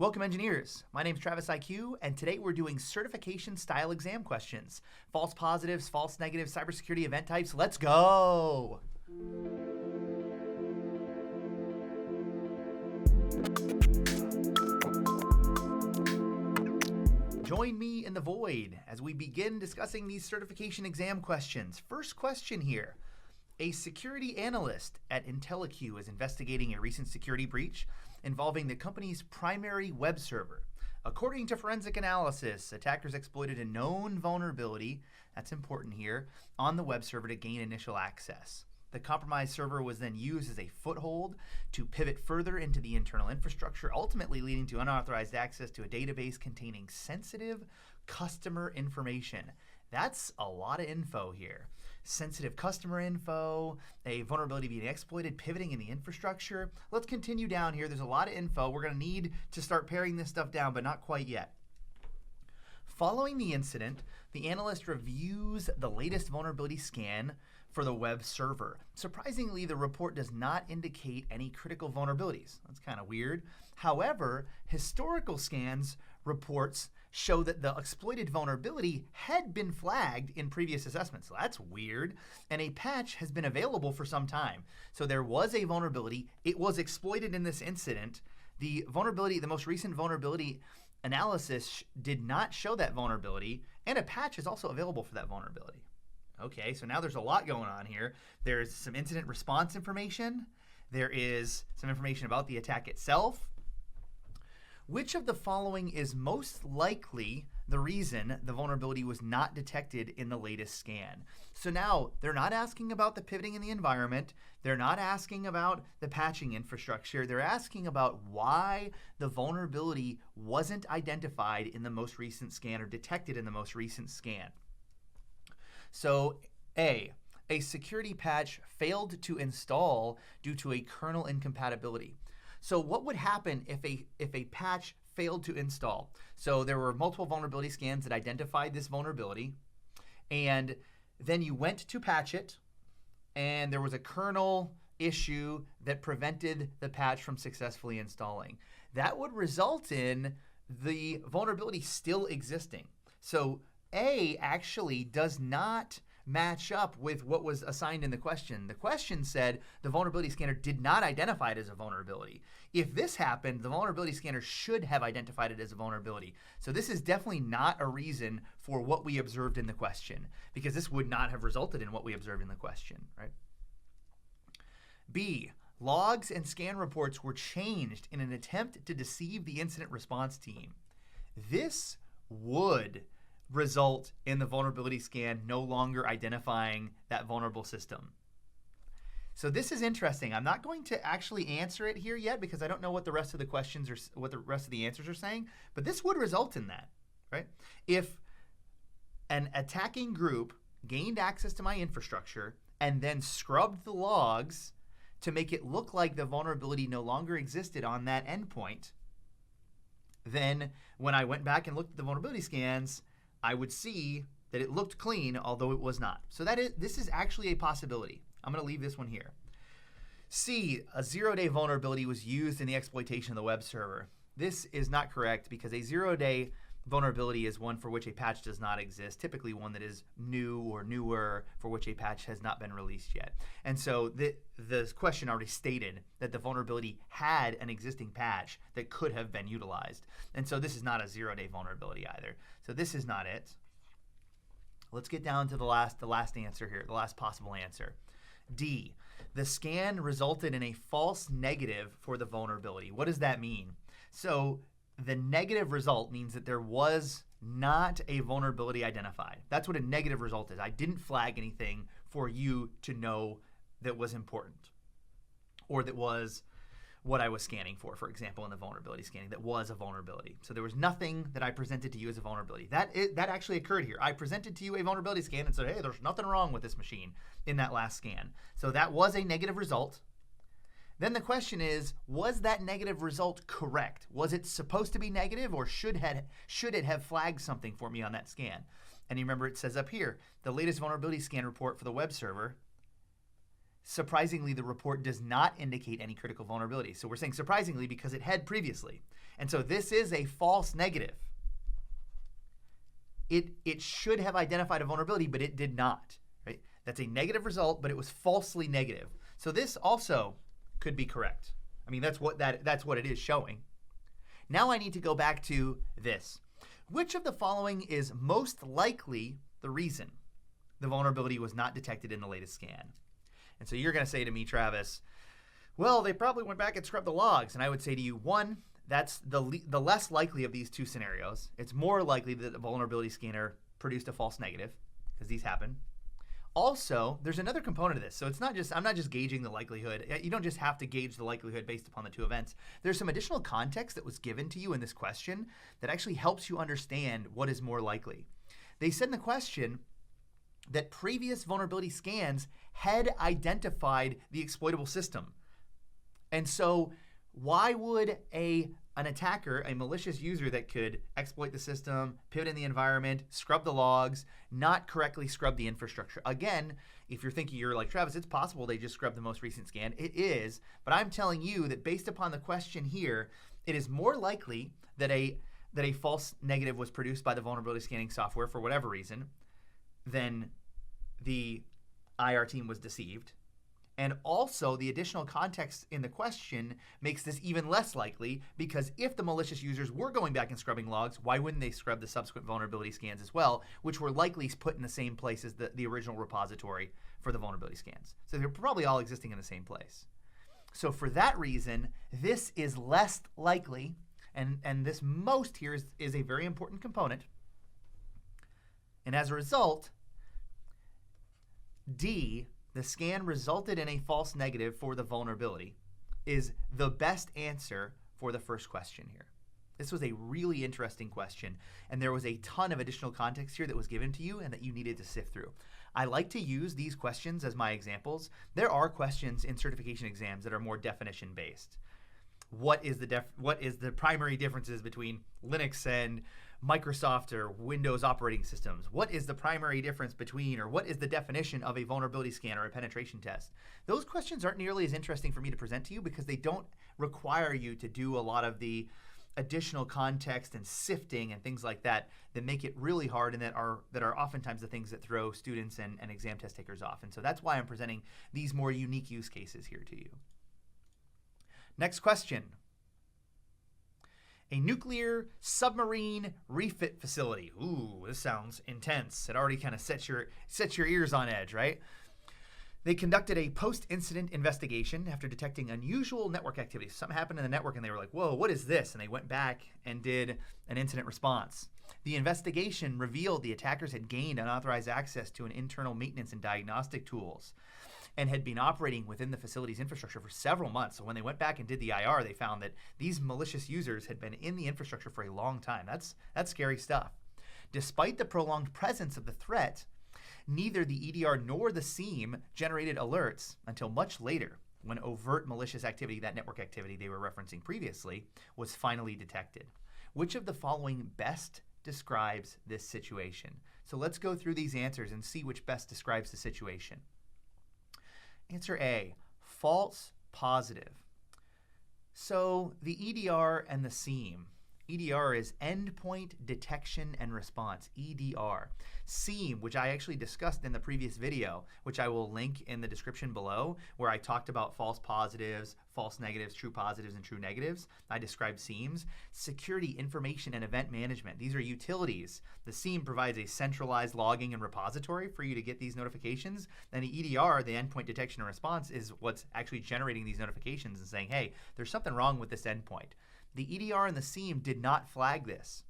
Welcome engineers, my name is TravisIQ and today we're doing certification style exam questions. False positives, false negatives, cybersecurity event types, let's go! Join me in the void as we begin discussing these certification exam questions. First question here. A security analyst at IntelligenceQuest is investigating a recent security breach involving the company's primary web server. According to forensic analysis, attackers exploited a known vulnerability, that's important here, on the web server to gain initial access. The compromised server was then used as a foothold to pivot further into the internal infrastructure, ultimately leading to unauthorized access to a database containing sensitive customer information. That's a lot of info here. Sensitive customer info, a vulnerability being exploited, pivoting in the infrastructure. Let's continue down here. There's a lot of info. We're going to need to start paring this stuff down, but not quite yet. Following the incident, the analyst reviews the latest vulnerability scan for the web server. Surprisingly, the report does not indicate any critical vulnerabilities. That's kind of weird. However, historical scans reports show that the exploited vulnerability had been flagged in previous assessments. So that's weird. And a patch has been available for some time. So there was a vulnerability. It was exploited in this incident. The vulnerability, the most recent vulnerability analysis did not show that vulnerability, and a patch is also available for that vulnerability. Okay, so now there's a lot going on here. There's some incident response information. There is some information about the attack itself. Which of the following is most likely the reason the vulnerability was not detected in the latest scan? So now they're not asking about the pivoting in the environment. They're not asking about the patching infrastructure. They're asking about why the vulnerability wasn't identified in the most recent scan or detected in the most recent scan. So A, security patch failed to install due to a kernel incompatibility. So what would happen if a patch failed to install? So there were multiple vulnerability scans that identified this vulnerability, and then you went to patch it, and there was a kernel issue that prevented the patch from successfully installing. That would result in the vulnerability still existing. So A actually does not match up with what was assigned in the question. The question said the vulnerability scanner did not identify it as a vulnerability. If this happened, the vulnerability scanner should have identified it as a vulnerability. So this is definitely not a reason for what we observed in the question, because this would not have resulted in what we observed in the question, right? B, logs and scan reports were changed in an attempt to deceive the incident response team. This would result in the vulnerability scan no longer identifying that vulnerable system. So this is interesting. I'm not going to actually answer it here yet because I don't know what the rest of the questions or what the rest of the answers are saying, but this would result in that, right? If an attacking group gained access to my infrastructure and then scrubbed the logs to make it look like the vulnerability no longer existed on that endpoint, then when I went back and looked at the vulnerability scans, I would see that it looked clean, although it was not. So this is actually a possibility. I'm going to leave this one here. C, a zero-day vulnerability was used in the exploitation of the web server. This is not correct because a zero-day vulnerability is one for which a patch does not exist, typically one that is new or newer for which a patch has not been released yet. And so the question already stated that the vulnerability had an existing patch that could have been utilized. And so this is not a zero-day vulnerability either. So this is not it. Let's get down to the last answer here, the last possible answer. D, the scan resulted in a false negative for the vulnerability. What does that mean? So the negative result means that there was not a vulnerability identified. That's what a negative result is. I didn't flag anything for you to know that was important or that was what I was scanning for example, in the vulnerability scanning, that was a vulnerability. So there was nothing that I presented to you as a vulnerability. That actually occurred here. I presented to you a vulnerability scan and said, hey, there's nothing wrong with this machine in that last scan. So that was a negative result. Then the question is, was that negative result correct? Was it supposed to be negative, or should it have flagged something for me on that scan? And you remember it says up here, the latest vulnerability scan report for the web server surprisingly, the report does not indicate any critical vulnerability. So we're saying surprisingly because it had previously. And so this is a false negative. It should have identified a vulnerability, but it did not. Right? That's a negative result, but it was falsely negative. So this also could be correct. I mean, that's what it is showing. Now I need to go back to this. Which of the following is most likely the reason the vulnerability was not detected in the latest scan? And so you're going to say to me, Travis, well, they probably went back and scrubbed the logs. And I would say to you, one, that's the less likely of these two scenarios. It's more likely that the vulnerability scanner produced a false negative, because these happen. Also, there's another component of this. So it's not just, I'm not just gauging the likelihood. You don't just have to gauge the likelihood based upon the two events. There's some additional context that was given to you in this question that actually helps you understand what is more likely. They said in the question that previous vulnerability scans had identified the exploitable system. And so why would an attacker, a malicious user that could exploit the system, pivot in the environment, scrub the logs, not correctly scrub the infrastructure? Again, if you're thinking you're like, Travis, it's possible they just scrubbed the most recent scan. It is, but I'm telling you that based upon the question here, it is more likely that a false negative was produced by the vulnerability scanning software for whatever reason than the IR team was deceived. And also, the additional context in the question makes this even less likely, because if the malicious users were going back and scrubbing logs, why wouldn't they scrub the subsequent vulnerability scans as well, which were likely put in the same place as the original repository for the vulnerability scans? So they're probably all existing in the same place. So for that reason, this is less likely, and this most here is a very important component. And as a result, D, the scan resulted in a false negative for the vulnerability, is the best answer for the first question here. This was a really interesting question, and there was a ton of additional context here that was given to you and that you needed to sift through. I like to use these questions as my examples. There are questions in certification exams that are more definition-based. What is the primary differences between Linux and Microsoft or Windows operating systems? What is the primary difference between, or what is the definition of a vulnerability scan or a penetration test? Those questions aren't nearly as interesting for me to present to you because they don't require you to do a lot of the additional context and sifting and things like that that make it really hard, and that are oftentimes the things that throw students and exam test takers off. And so that's why I'm presenting these more unique use cases here to you. Next question. A nuclear submarine refit facility. Ooh, this sounds intense. It already kind of sets your ears on edge, right? They conducted a post-incident investigation after detecting unusual network activity. Something happened in the network and they were like, whoa, what is this? And they went back and did an incident response. The investigation revealed the attackers had gained unauthorized access to an internal maintenance and diagnostic tools and had been operating within the facility's infrastructure for several months. So when they went back and did the IR, they found that these malicious users had been in the infrastructure for a long time. That's scary stuff. Despite the prolonged presence of the threat, neither the EDR nor the SIEM generated alerts until much later, when overt malicious activity, that network activity they were referencing previously, was finally detected. Which of the following best describes this situation? So let's go through these answers and see which best describes the situation. Answer A, false positive. So the EDR and the SIEM. EDR is Endpoint Detection and Response, EDR. SIEM, which I actually discussed in the previous video, which I will link in the description below, where I talked about false positives, false negatives, true positives, and true negatives. I described SIEMs. Security, Information, and Event Management. These are utilities. The SIEM provides a centralized logging and repository for you to get these notifications. Then the EDR, the Endpoint Detection and Response, is what's actually generating these notifications and saying, hey, there's something wrong with this endpoint. The EDR and the SIEM did not flag this.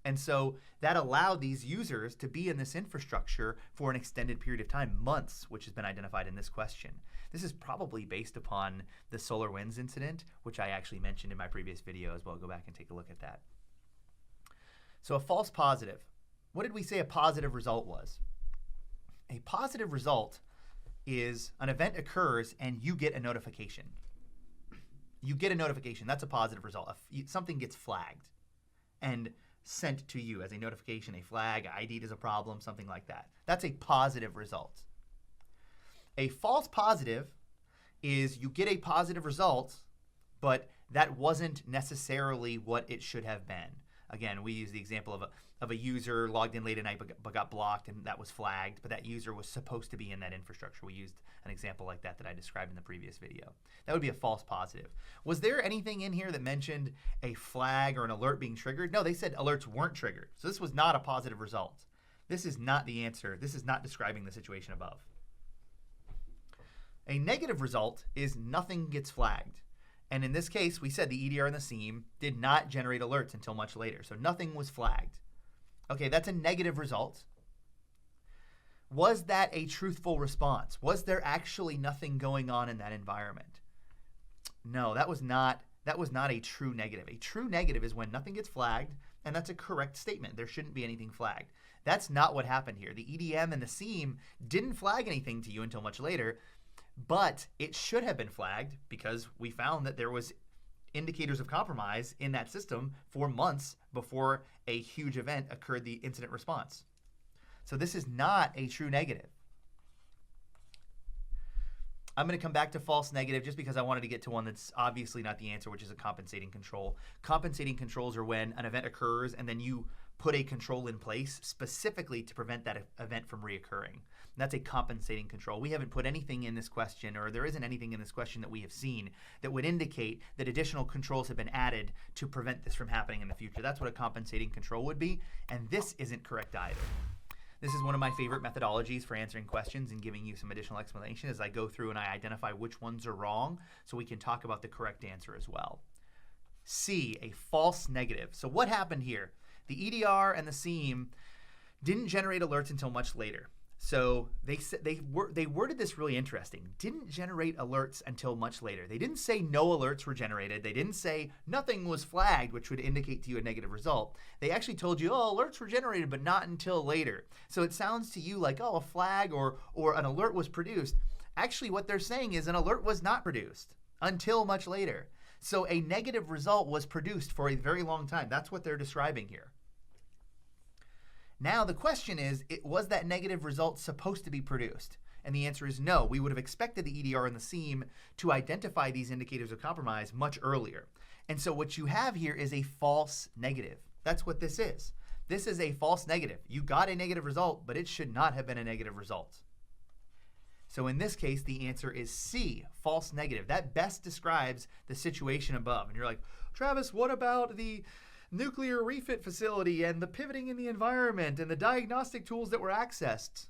And so that allowed these users to be in this infrastructure for an extended period of time, months, which has been identified in this question. This is probably based upon the SolarWinds incident, which I actually mentioned in my previous video as well. Go back and take a look at that. So a false positive. What did we say a positive result was? A positive result is an event occurs and you get a notification. You get a notification. That's a positive result. Something gets flagged and sent to you as a notification, a flag, ID'd as a problem, something like that. That's a positive result. A false positive is you get a positive result, but that wasn't necessarily what it should have been. Again, we use the example of a user logged in late at night but got blocked, and that was flagged, but that user was supposed to be in that infrastructure. We used an example like that I described in the previous video. That would be a false positive. Was there anything in here that mentioned a flag or an alert being triggered? No, they said alerts weren't triggered. So this was not a positive result. This is not the answer. This is not describing the situation above. A negative result is nothing gets flagged. And in this case, we said the EDR and the SIEM did not generate alerts until much later. So nothing was flagged. Okay, that's a negative result. Was that a truthful response? Was there actually nothing going on in that environment? No, that was not a true negative. A true negative is when nothing gets flagged, and that's a correct statement. There shouldn't be anything flagged. That's not what happened here. The EDM and the SIEM didn't flag anything to you until much later, but it should have been flagged because we found that there was indicators of compromise in that system for months before a huge event occurred, the incident response. So this is not a true negative. I'm going to come back to false negative just because I wanted to get to one that's obviously not the answer, which is a compensating control. Compensating controls are when an event occurs and then you put a control in place specifically to prevent that event from reoccurring. And that's a compensating control. We haven't put anything in this question, or there isn't anything in this question that we have seen that would indicate that additional controls have been added to prevent this from happening in the future. That's what a compensating control would be, and this isn't correct either. This is one of my favorite methodologies for answering questions and giving you some additional explanation as I go through and I identify which ones are wrong so we can talk about the correct answer as well. C, a false negative. So what happened here? The EDR and the SIEM didn't generate alerts until much later. So they worded this really interesting. Didn't generate alerts until much later. They didn't say no alerts were generated. They didn't say nothing was flagged, which would indicate to you a negative result. They actually told you, oh, alerts were generated, but not until later. So it sounds to you like, oh, a flag or an alert was produced. Actually, what they're saying is an alert was not produced until much later. So a negative result was produced for a very long time. That's what they're describing here. Now the question is, was that negative result supposed to be produced? And the answer is no. We would have expected the EDR and the SIEM to identify these indicators of compromise much earlier. And so what you have here is a false negative. That's what this is. This is a false negative. You got a negative result, but it should not have been a negative result. So in this case, the answer is C, false negative. That best describes the situation above. And you're like, Travis, what about the nuclear refit facility and the pivoting in the environment and the diagnostic tools that were accessed?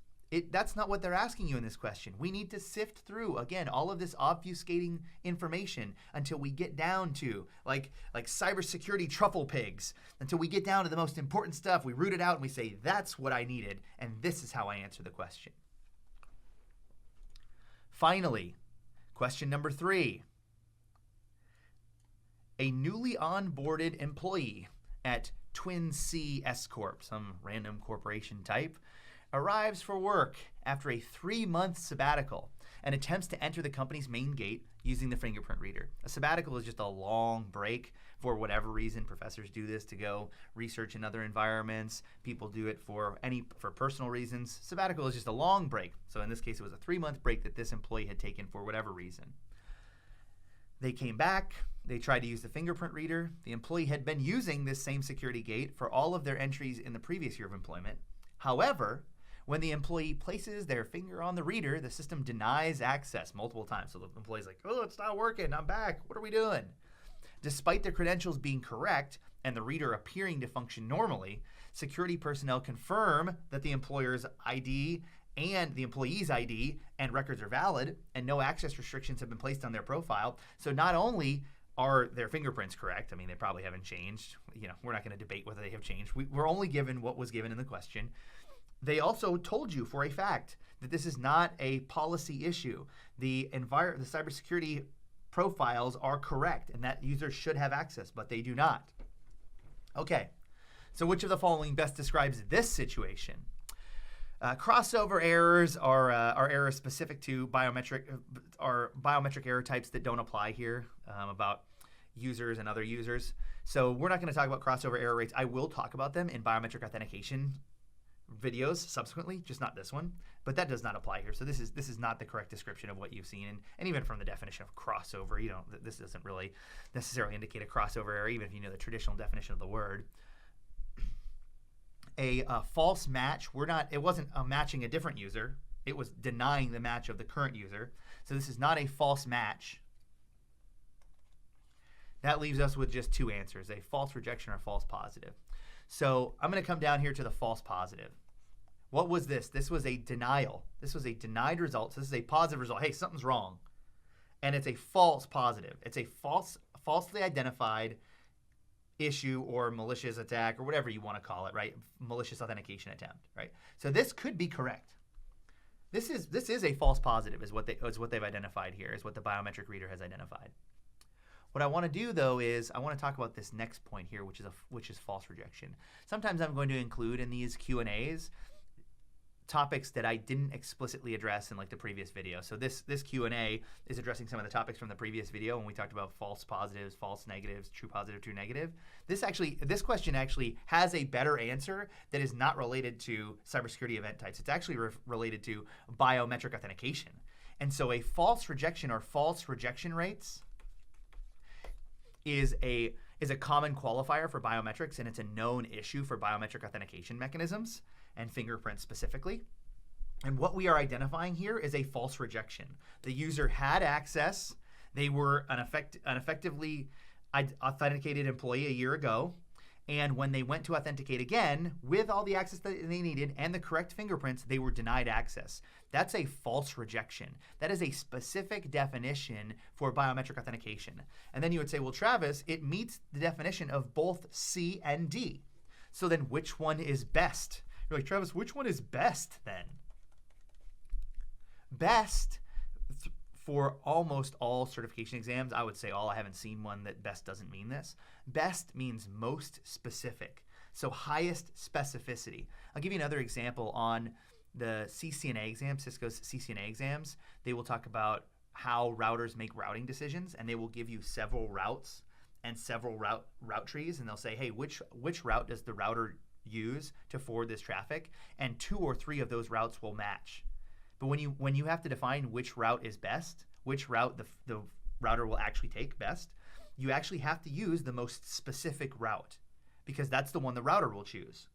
That's not what they're asking you in this question. We need to sift through, again, all of this obfuscating information until we get down to like cybersecurity truffle pigs, until we get down to the most important stuff. We root it out and we say, that's what I needed, and this is how I answer the question. Finally, question number 3. A newly onboarded employee at Twin C S Corp, some random corporation type, arrives for work after a 3-month sabbatical and attempts to enter the company's main gate using the fingerprint reader. A sabbatical is just a long break for whatever reason. Professors do this to go research in other environments. People do it for personal reasons. Sabbatical is just a long break. So in this case, it was a 3-month break that this employee had taken for whatever reason. They came back. They tried to use the fingerprint reader. The employee had been using this same security gate for all of their entries in the previous year of employment. However, when the employee places their finger on the reader, the system denies access multiple times. So the employee's like, oh, it's not working. I'm back. What are we doing? Despite their credentials being correct and the reader appearing to function normally, security personnel confirm that the employer's ID and the employee's ID and records are valid and no access restrictions have been placed on their profile. So not only are their fingerprints correct, I mean, they probably haven't changed. We're not going to debate whether they have changed. We're only given what was given in the question. They also told you for a fact that this is not a policy issue. The cybersecurity profiles are correct and that users should have access, but they do not. Okay, so which of the following best describes this situation? Crossover errors are errors specific to biometric error types that don't apply here about users and other users. So we're not going to talk about crossover error rates. I will talk about them in biometric authentication videos subsequently, just not this one, but that does not apply here. So this is not the correct description of what you've seen, and even from the definition of crossover, this doesn't really necessarily indicate a crossover error, even if you know the traditional definition of the word. A false match, it wasn't matching a different user, it was denying the match of the current user. So this is not a false match. That leaves us with just two answers, a false rejection or false positive. So I'm going to come down here to the false positive. What was this? This was a denial. This was a denied result. So this is a positive result. Hey, something's wrong. And it's a false positive. It's a falsely identified issue or malicious attack or whatever you want to call it, right? Malicious authentication attempt, right? So this could be correct. This is a false positive is what they've identified here, is what the biometric reader has identified. What I want to do, though, is I want to talk about this next point here, which is false rejection. Sometimes I'm going to include in these Q&As topics that I didn't explicitly address in like the previous video. So this Q&A is addressing some of the topics from the previous video when we talked about false positives, false negatives, true positive, true negative. This question actually has a better answer that is not related to cybersecurity event types. It's actually related to biometric authentication. And so a false rejection or false rejection rates is a common qualifier for biometrics, and it's a known issue for biometric authentication mechanisms and fingerprints specifically. And what we are identifying here is a false rejection. The user had access. They were an effectively authenticated employee a year ago. And when they went to authenticate again with all the access that they needed and the correct fingerprints, they were denied access. That's a false rejection. That is a specific definition for biometric authentication. And then you would say, well, Travis, it meets the definition of both C and D. So then which one is best? You're like, Travis, which one is best then? Best for almost all certification exams, I would say all. I haven't seen one that best doesn't mean this. Best means most specific, so highest specificity. I'll give you another example on the CCNA exam, Cisco's CCNA exams. They will talk about how routers make routing decisions, and they will give you several routes and several route trees, and they'll say, hey, which route does the router use to forward this traffic? And 2 or 3 of those routes will match. But when you have to define which route is best, which route the router will actually take best, you actually have to use the most specific route, because that's the one the router will choose.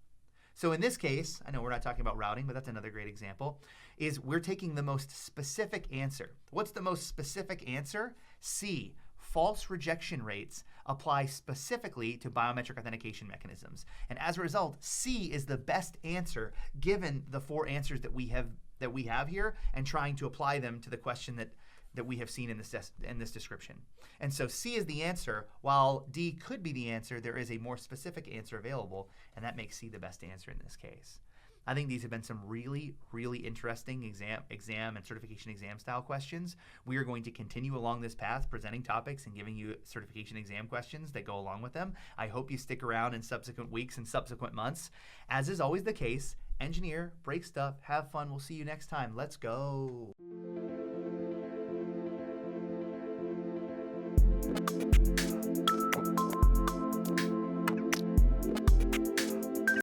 So in this case, I know we're not talking about routing, but that's another great example, is we're taking the most specific answer. What's the most specific answer? C, false rejection rates apply specifically to biometric authentication mechanisms. And as a result, C is the best answer given the 4 answers that we have here, and trying to apply them to the question that we have seen in this description. And so C is the answer. While D could be the answer, there is a more specific answer available, and that makes C the best answer in this case. I think these have been some really, really interesting exam and certification exam style questions. We are going to continue along this path, presenting topics and giving you certification exam questions that go along with them. I hope you stick around in subsequent weeks and subsequent months. As is always the case, engineer, break stuff, have fun. We'll see you next time. Let's go.